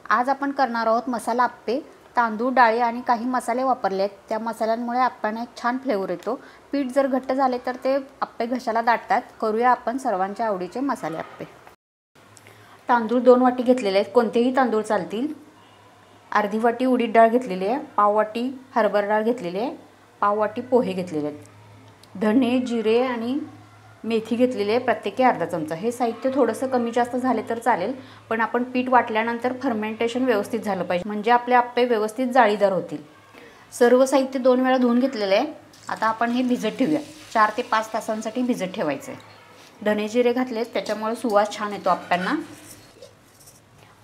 आज आपण करणार आहोत मसाला आप्पे। तांदूळ, डाळी आणि काही मसाले वापरले आहेत। त्या मसाल्यांमुळे आप्प्यांना एक छान फ्लेवर येतो। पीठ जर घट्ट झाले तर ते आप्पे घशाला दाटतात। करूया आपण सर्वांच्या आवडीचे मसाले आप्पे। तांदूळ 2 वाटी घेतलेले आहेत, कोणतेही तांदूळ चालतील। अर्धी वाटी उडीद डाळ घेतलेली आहे, पाव वाटी हरभरा डाळ घेतलेली आहे, पाव वाटी पोहे घेतलेले आहेत। धणे, जिरे आणि मेथी घेतलेली आहे, प्रत्येकी अर्धा चमचा। हे साहित्य थोडंसं कमी जास्त झाले तर चालेल, पण आपण पीठ वाटल्यानंतर फर्मेंटेशन व्यवस्थित झालं पाहिजे, म्हणजे आपले आप्पे व्यवस्थित जाळीदार होतील। सर्व साहित्य 2 वेळा धुवून घेतलेले आहे। आता आपण हे भिजत ठेवूया। 4 ते 5 तासांसाठी भिजत ठेवायचे आहे। धणे जिरे घातलेत त्याच्यामुळे सुवास छान येतो आप्प्यांना।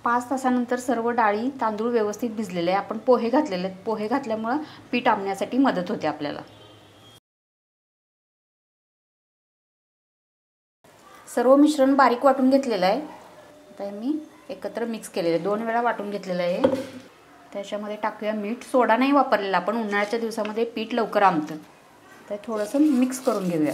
5 तासानंतर सर्व डाळी, तांदूळ व्यवस्थित भिजलेले आहे। आपण पोहे घातलेले आहेत, पोहे घातल्यामुळे पीठ आंबण्यासाठी मदत होते आपल्याला। सर्व मिश्रण बारीक वाटून घेतलेलं आहे। आता मी एकत्र मिक्स केलेले 2 वेळा वाटून घेतलेलं आहे। त्याच्यामध्ये टाकूया मीठ। सोडा नाही वापरलेला, आपण उन्हाळ्याच्या दिवसामध्ये पीठ लवकर आंबतं। तर थोडंसं मिक्स करून घेऊया।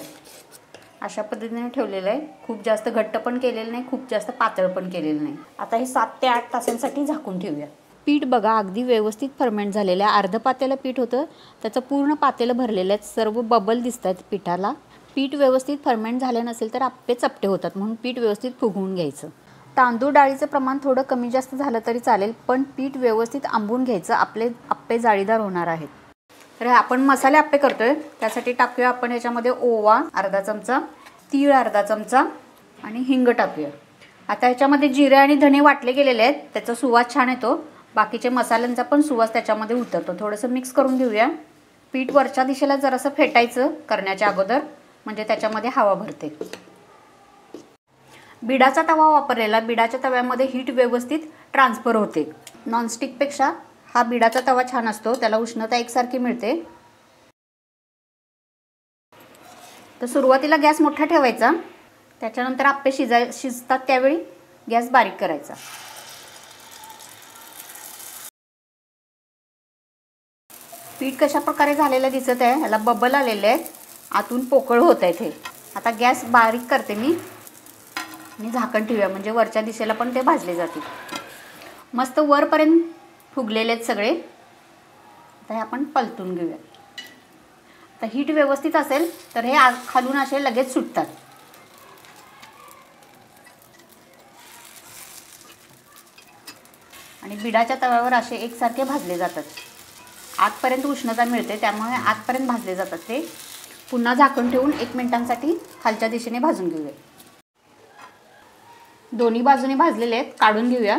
अशा पद्धतीने ठेवलेलं आहे। खूप जास्त घट्ट पण केलेलं नाही, खूप जास्त पातळ पण केलेलं नाही। आता हे 7 ते 8 तासांसाठी झाकून ठेवूया। पीठ बघा अगदी व्यवस्थित फर्मेंट झालेलं आहे। अर्ध पातेलं पीठ होतं, त्याचं पूर्ण पातेलं भरलेलं आहे। सर्व बबल दिसतात पीठाला। पीठ व्यवस्थित फर्मेंट झालं नसेल तर आप्पे चपटे होतात, म्हणून पीठ व्यवस्थित फुगवून घ्यायचं। तांदूळ डाळीचं प्रमाण थोडं कमी जास्त झालं तरी चालेल, पण पीठ व्यवस्थित आंबून घ्यायचं। आपले आप्पे जाळीदार होणार आहेत। तर आपण मसाले आप्पे करतोय, त्यासाठी टाकूया आपण याच्यामध्ये ओवा अर्धा चमचा, तीळ अर्धा चमचा आणि हिंग टाकूया। आता याच्यामध्ये जिरे आणि धणे वाटले गेलेले आहेत, त्याचा सुवास छान येतो। बाकीचे मसाल्यांचा पण सुवास त्याच्यामध्ये उतरतो। थोडंसं मिक्स करून घेऊया। पीठ वरच्या दिशेला जरासं फेटायचं करण्याच्या अगोदर, म्हणजे त्याच्यामध्ये हवा भरते। बिडाचा तवा वापरलेला, बिडाच्या तव्यामध्ये हीट व्यवस्थित ट्रान्सफर होते। नॉनस्टिकपेक्षा हा बिडाचा तवा छान असतो, त्याला उष्णता एकसारखी मिळते। तर सुरुवातीला गॅस मोठा ठेवायचा, त्याच्यानंतर आप्पे शिजतात त्यावेळी गॅस बारीक करायचा। पीठ कशा प्रकारे झालेलं दिसत आहे, ह्याला बबल आलेले आहेत, आतून पोकळ होत आहेत हे। आता गॅस बारीक करते मी आणि झाकण ठेवूया, म्हणजे वरच्या दिशेला पण ते भाजले जातील। मस्त वरपर्यंत फुगलेले आहेत सगळे। आता हे आपण पलटून घेऊया। आता हीट व्यवस्थित असेल तर हे खालून असे लगेच सुटतात। आणि बिडाच्या तव्यावर असे एकसारखे भाजले जातात। आतपर्यंत उष्णता मिळते, त्यामुळे आतपर्यंत भाजले जातात ते। पुन्हा झाकण ठेवून 1 मिनिटांसाठी खालच्या दिशेने भाजून घेऊया। दोन्ही बाजूने भाजलेले आहेत, काढून घेऊया।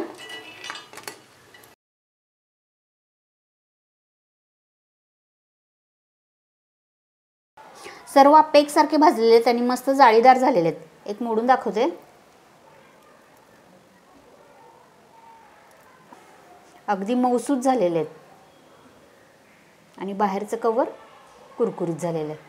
सर्व आप्पे एकसारखे भाजलेले आहेत आणि मस्त जाळीदार झालेले आहेत। एक मोडून दाखवते। अगदी मऊसूत झालेले आहेत आणि बाहेरचं कवर कुरकुरीत झालेलं आहे।